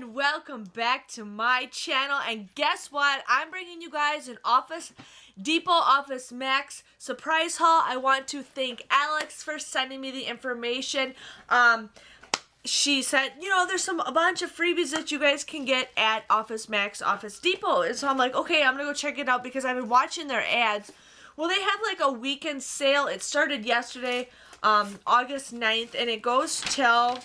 and welcome back to my channel. And guess what? I'm bringing you guys an Office Depot Office Max surprise haul. I want to thank Alex for sending me the information. She said, you know, there's a bunch of freebies that you guys can get at Office Max Office Depot. And so I'm like, okay, I'm gonna go check it out because I've been watching their ads. Well, they have like a weekend sale. It started yesterday, August 9th, and it goes till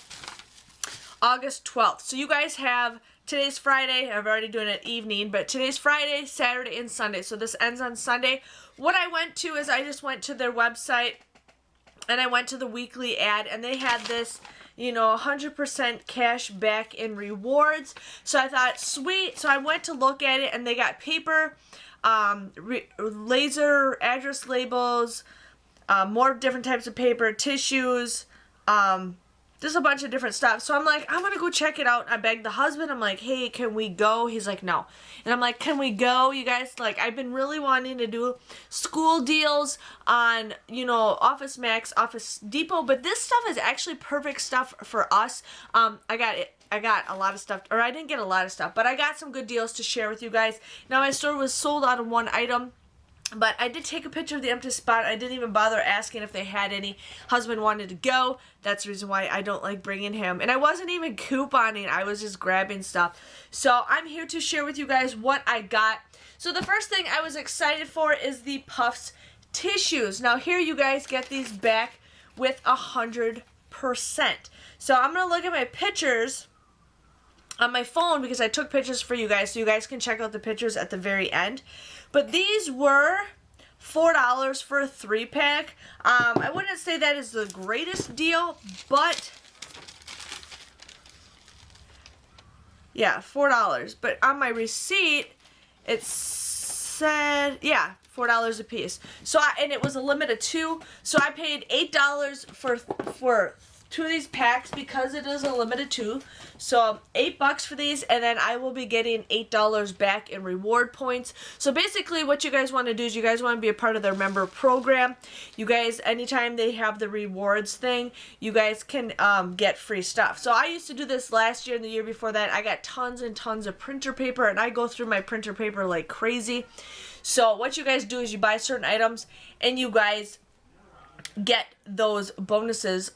August 12th. So you guys have, today's Friday, I've already doing it evening, but today's Friday, Saturday, and Sunday. So this ends on Sunday. What I went to is I just went to their website and I went to the weekly ad, and they had this, you know, 100% cash back in rewards. So I thought, sweet. So I went to look at it, and they got paper, laser address labels, more different types of paper, tissues, just a bunch of different stuff. So I'm like, I'm gonna go check it out. I begged the husband. I'm like, hey, can we go? He's like, no. And I'm like, can we go? You guys, like, I've been really wanting to do school deals on, you know, Office Max, Office Depot, but this stuff is actually perfect stuff for us. I got a lot of stuff, or I didn't get a lot of stuff, but I got some good deals to share with you guys. Now, my store was sold out of one item, but I did take a picture of the empty spot. I didn't even bother asking if they had any. Husband wanted to go. That's the reason why I don't like bringing him. And I wasn't even couponing. I was just grabbing stuff. So I'm here to share with you guys what I got. So the first thing I was excited for is the Puffs tissues. Now here you guys get these back with 100%. So I'm going to look at my pictures on my phone because I took pictures for you guys, so you guys can check out the pictures at the very end. But these were $4 for a 3-pack. I wouldn't say that is the greatest deal, but yeah, $4. But on my receipt, it said, yeah, $4 a piece. So and it was a limit of 2, so I paid $8 for 2 of these packs because it is a limited 2. So $8 for these, and then I will be getting $8 back in reward points. So basically what you guys want to do is you guys want to be a part of their member program. You guys, anytime they have the rewards thing, you guys can get free stuff. So I used to do this last year and the year before that. I got tons and tons of printer paper, and I go through my printer paper like crazy. So what you guys do is you buy certain items and you guys get those bonuses.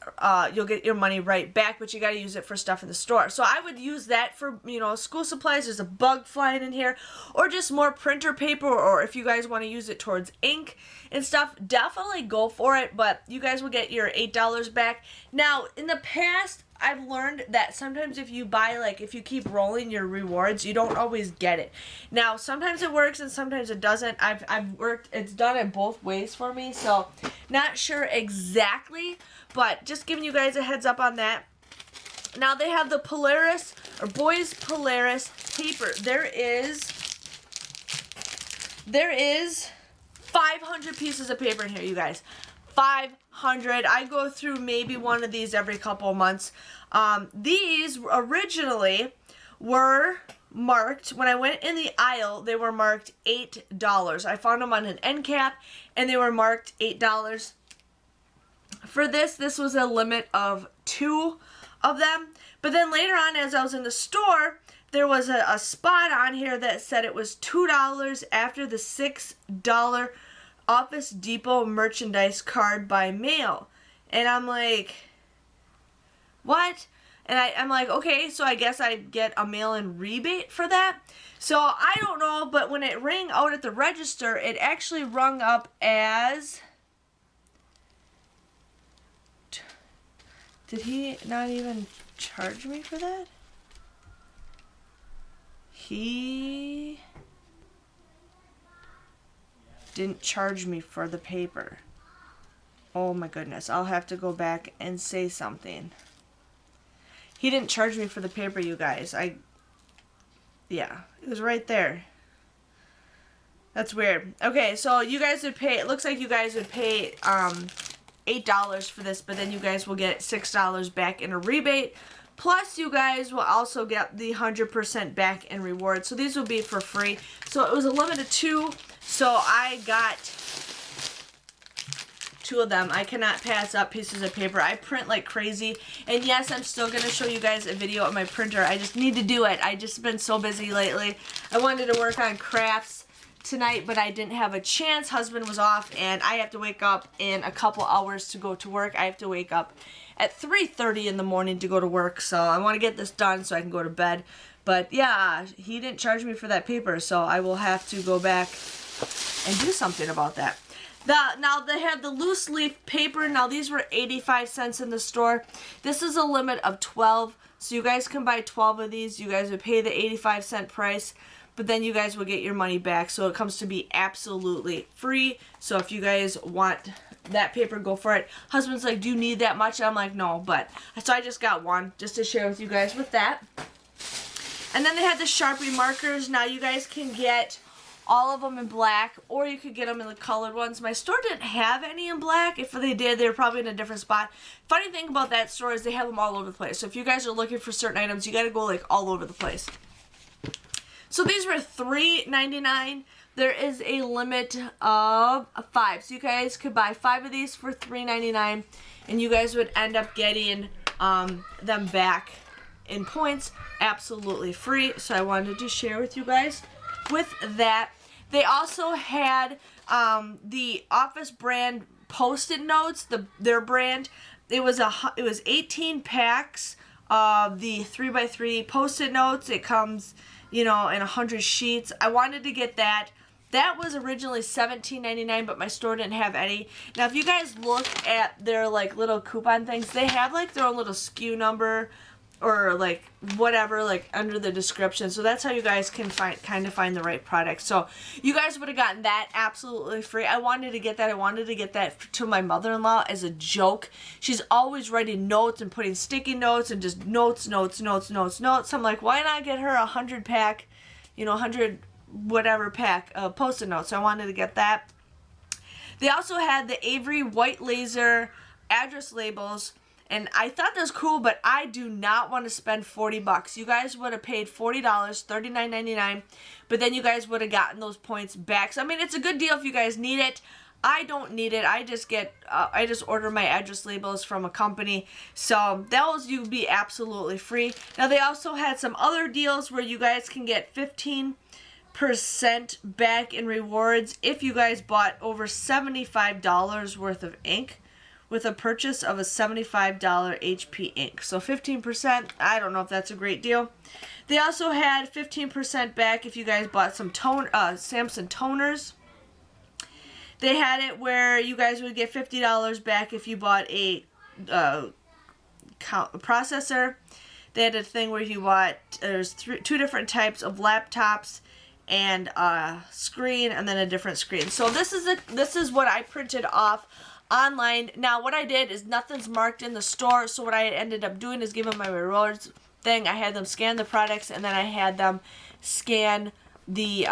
You'll get your money right back, but you got to use it for stuff in the store. So I would use that for, you know, school supplies. There's a bug flying in here, or just more printer paper, or if you guys want to use it towards ink and stuff, definitely go for it. But you guys will get your $8 back. Now, in the past, I've learned that sometimes if you buy, like, if you keep rolling your rewards, you don't always get it. Now, sometimes it works and sometimes it doesn't. It's done it both ways for me, so not sure exactly, but just giving you guys a heads up on that. Now, they have the Polaris, or Boys Polaris paper. There is 500 pieces of paper in here, you guys. 500. I go through maybe one of these every couple of months. These originally were marked, when I went in the aisle, they were marked $8. I found them on an end cap, and they were marked $8. For this was a limit of 2 of them. But then later on, as I was in the store, there was a spot on here that said it was $2 after the $6 Office Depot merchandise card by mail. And I'm like, what? And I'm like, okay, so I guess I get a mail-in rebate for that. So I don't know, but when it rang out at the register, it actually rung up as, did he not even charge me for that? He didn't charge me for the paper. Oh my goodness, I'll have to go back and say something. He didn't charge me for the paper, you guys. Yeah, it was right there. That's weird. Okay, so you guys would pay, it looks like you guys would pay $8 for this, but then you guys will get $6 back in a rebate. Plus, you guys will also get the 100% back in rewards. So these will be for free. So it was a limit of 2. So I got 2 of them. I cannot pass up pieces of paper. I print like crazy. And yes, I'm still going to show you guys a video of my printer. I just need to do it. I just been so busy lately. I wanted to work on crafts tonight, but I didn't have a chance. Husband was off, and I have to wake up in a couple hours to go to work. I have to wake up at 3:30 in the morning to go to work, so I want to get this done so I can go to bed. But yeah, he didn't charge me for that paper, so I will have to go back and do something about that. Now they have the loose leaf paper. Now these were 85 cents in the store. This is a limit of 12, so you guys can buy 12 of these. You guys would pay the 85-cent price, but then you guys will get your money back. So it comes to be absolutely free. So if you guys want that paper, go for it. Husband's like, do you need that much? I'm like, no, but so I just got one just to share with you guys with that. And then they had the Sharpie markers. Now you guys can get all of them in black, or you could get them in the colored ones. My store didn't have any in black. If they did, they were probably in a different spot. Funny thing about that store is they have them all over the place. So if you guys are looking for certain items, you got to go like all over the place. So these were $3.99. There is a limit of 5. So you guys could buy 5 of these for $3.99, and you guys would end up getting them back in points absolutely free. So I wanted to share with you guys with that. They also had the Office brand Post-it notes, their brand. It was 18 packs of the 3x3 Post-it notes. It comes, you know, in 100 sheets. I wanted to get that. That was originally $17.99, but my store didn't have any. Now, if you guys look at their like little coupon things, they have like their own little SKU number or like whatever like under the description. So that's how you guys can kind of find the right product. So you guys would have gotten that absolutely free. I wanted to get that. I wanted to get that to my mother-in-law as a joke. She's always writing notes and putting sticky notes and just notes. I'm like, why not get her a 100 pack, you know, 100 whatever pack of Post-it notes. So I wanted to get that. They also had the Avery white laser address labels. And I thought that was cool, but I do not want to spend 40 bucks. You guys would have paid $40, $39.99, but then you guys would have gotten those points back. So, I mean, it's a good deal if you guys need it. I don't need it. I just order my address labels from a company. So, those you be absolutely free. Now, they also had some other deals where you guys can get 15% back in rewards if you guys bought over $75 worth of ink with a purchase of a $75 HP ink. So 15%, I don't know if that's a great deal. They also had 15% back if you guys bought some Samsung toners. They had it where you guys would get $50 back if you bought a processor. They had a thing where you bought, there's 2 different types of laptops and a screen and then a different screen. So this is what I printed off online. Now what I did is nothing's marked in the store, so what I ended up doing is giving my rewards thing. I had them scan the products and then I had them scan the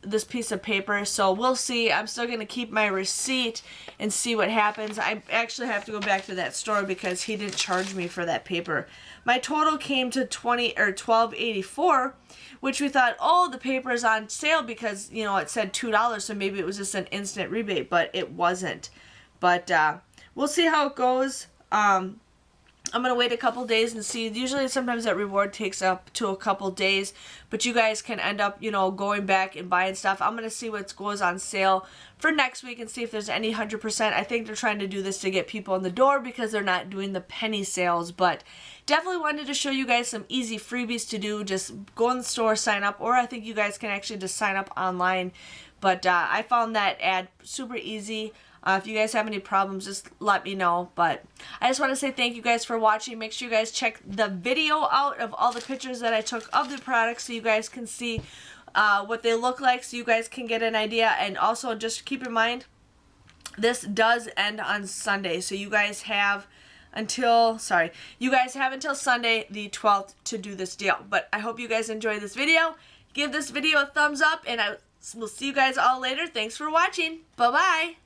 this piece of paper. So we'll see. I'm still gonna keep my receipt and see what happens. I actually have to go back to that store because he didn't charge me for that paper. My total came to $12.84, which we thought, oh, the paper is on sale because, you know, it said $2, so maybe it was just an instant rebate, but it wasn't. But we'll see how it goes. I'm going to wait a couple days and see. Usually sometimes that reward takes up to a couple days, but you guys can end up, you know, going back and buying stuff. I'm going to see what goes on sale for next week and see if there's any 100%. I think they're trying to do this to get people in the door because they're not doing the penny sales, but definitely wanted to show you guys some easy freebies to do. Just go in the store, sign up, or I think you guys can actually just sign up online. But I found that ad super easy. If you guys have any problems, just let me know. But I just want to say thank you guys for watching. Make sure you guys check the video out of all the pictures that I took of the products so you guys can see what they look like, so you guys can get an idea. And also just keep in mind, this does end on Sunday. So you guys have until Sunday, the 12th, to do this deal. But I hope you guys enjoyed this video. Give this video a thumbs up, and I will see you guys all later. Thanks for watching. Bye-bye.